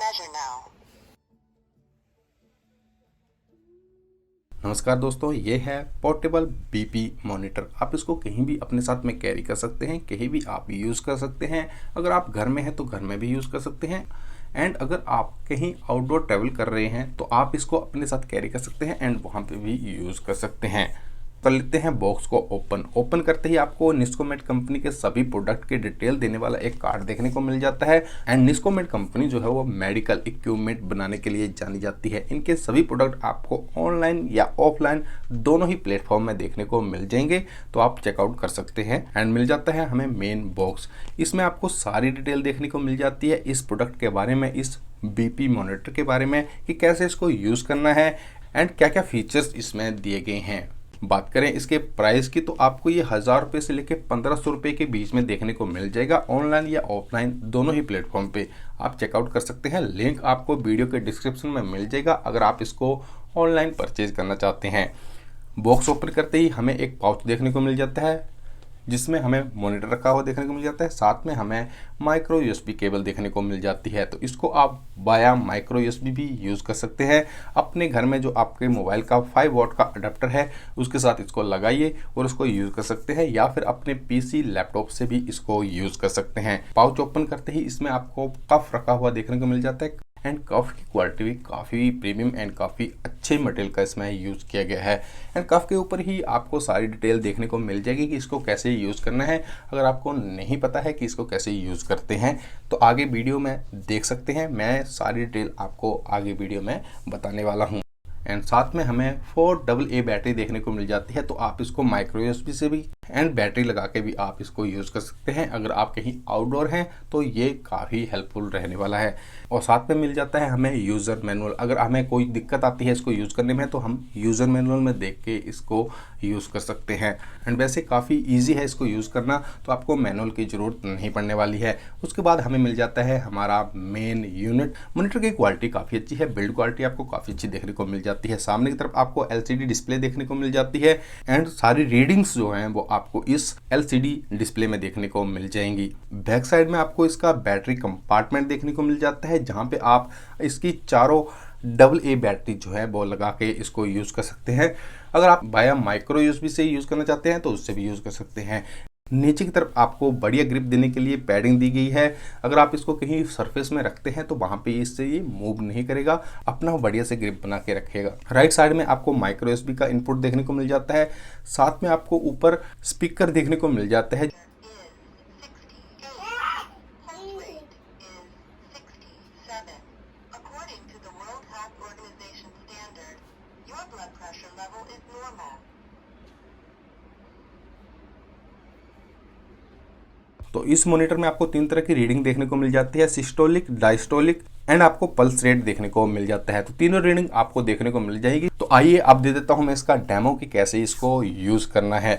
measure now. नमस्कार दोस्तों, ये है पोर्टेबल बीपी मॉनिटर। आप इसको कहीं भी अपने साथ में कैरी कर सकते हैं, कहीं भी आप यूज़ कर सकते हैं। अगर आप घर में हैं तो घर में भी यूज़ कर सकते हैं, एंड अगर आप कहीं आउटडोर ट्रैवल कर रहे हैं तो आप इसको अपने साथ कैरी कर सकते हैं एंड वहाँ पे भी यूज़ कर सकते हैं। कर लेते हैं बॉक्स को ओपन करते ही आपको निस्कोमेड कंपनी के सभी प्रोडक्ट के डिटेल देने वाला एक कार्ड देखने को मिल जाता है। एंड निस्कोमेड कंपनी जो है वो मेडिकल इक्विपमेंट बनाने के लिए जानी जाती है। इनके सभी प्रोडक्ट आपको ऑनलाइन या ऑफलाइन दोनों ही प्लेटफॉर्म में देखने को मिल जाएंगे, तो आप चेकआउट कर सकते हैं। एंड मिल जाता है हमें मेन बॉक्स, इसमें आपको सारी डिटेल देखने को मिल जाती है इस प्रोडक्ट के बारे में, इस बीपी मॉनिटर के बारे में कि कैसे इसको यूज़ करना है एंड क्या क्या फीचर्स इसमें दिए गए हैं। बात करें इसके प्राइस की तो आपको ये 1000 रुपये से लेकर 1500 रुपये के बीच में देखने को मिल जाएगा। ऑनलाइन या ऑफलाइन दोनों ही प्लेटफॉर्म पे आप चेकआउट कर सकते हैं। लिंक आपको वीडियो के डिस्क्रिप्शन में मिल जाएगा अगर आप इसको ऑनलाइन परचेज करना चाहते हैं। बॉक्स ओपन करते ही हमें एक पाउच देखने को मिल जाता है जिसमें हमें मॉनिटर रखा हुआ देखने को मिल जाता है। साथ में हमें माइक्रो यूएसबी केबल देखने को मिल जाती है, तो इसको आप बाया माइक्रो यूएसबी भी यूज़ कर सकते हैं। अपने घर में जो आपके मोबाइल का 5 वॉट का अडेप्टर है उसके साथ इसको लगाइए और उसको यूज़ कर सकते हैं, या फिर अपने पीसी लैपटॉप से भी इसको यूज़ कर सकते हैं। पाउच ओपन करते ही इसमें आपको कफ रखा हुआ देखने को मिल जाता है एंड कफ की क्वालिटी भी काफ़ी प्रीमियम एंड काफ़ी अच्छे मटेरियल का इसमें यूज़ किया गया है। एंड कफ के ऊपर ही आपको सारी डिटेल देखने को मिल जाएगी कि इसको कैसे यूज़ करना है। अगर आपको नहीं पता है कि इसको कैसे यूज़ करते हैं तो आगे वीडियो में देख सकते हैं, मैं सारी डिटेल आपको आगे वीडियो में बताने वाला हूँ। एंड साथ में हमें 4AA बैटरी देखने को मिल जाती है, तो आप इसको माइक्रो यूएसबी से भी एंड बैटरी लगा के भी आप इसको यूज़ कर सकते हैं। अगर आप कहीं आउटडोर हैं तो ये काफ़ी हेल्पफुल रहने वाला है। और साथ में मिल जाता है हमें यूज़र मैनुअल। अगर हमें कोई दिक्कत आती है इसको यूज़ करने में तो हम यूज़र मैनुअल में देख के इसको यूज़ कर सकते हैं। एंड वैसे काफ़ी ईजी है इसको यूज़ करना, तो आपको मैनुअल की ज़रूरत नहीं पड़ने वाली है। उसके बाद हमें मिल जाता है हमारा मेन यूनिट। मॉनिटर की क्वालिटी काफ़ी अच्छी है, बिल्ड क्वालिटी आपको काफ़ी अच्छी देखने को मिल जाती है। सामने की तरफ आपको एलसीडी डिस्प्ले देखने को मिल जाती है एंड सारी रीडिंग्स जो हैं वो आपको इस एलसीडी डिस्प्ले में देखने को मिल जाएंगी। बैक साइड में आपको इसका बैटरी कंपार्टमेंट देखने को मिल जाता है जहां पे आप इसकी चारों AA बैटरी जो है वो लगा के इसको यूज़ कर सकते हैं। अगर आप बाया माइक्रो यूएसबी से यूज़ करना चाहते हैं तो उससे भी यूज़ कर सकते हैं। नीचे की तरफ आपको बढ़िया ग्रिप देने के लिए पैडिंग दी गई है। अगर आप इसको कहीं सरफेस में रखते हैं तो वहाँ पे इससे ये मूव नहीं करेगा, अपना बढ़िया से ग्रिप बना के रखेगा। राइट साइड में आपको माइक्रो यूएसबी का इनपुट देखने को मिल जाता है। साथ में आपको ऊपर स्पीकर देखने को मिल जाता है। According to the World Health Organization standard, your blood pressure level is normal. तो इस मॉनिटर में आपको 3 तरह की रीडिंग देखने को मिल जाती है, सिस्टोलिक, डायस्टोलिक एंड आपको पल्स रेट देखने को मिल जाता है। तो तीनों रीडिंग आपको देखने को मिल जाएगी। तो आइए अब दे देता हूं मैं इसका डेमो कि कैसे इसको यूज़ करना है।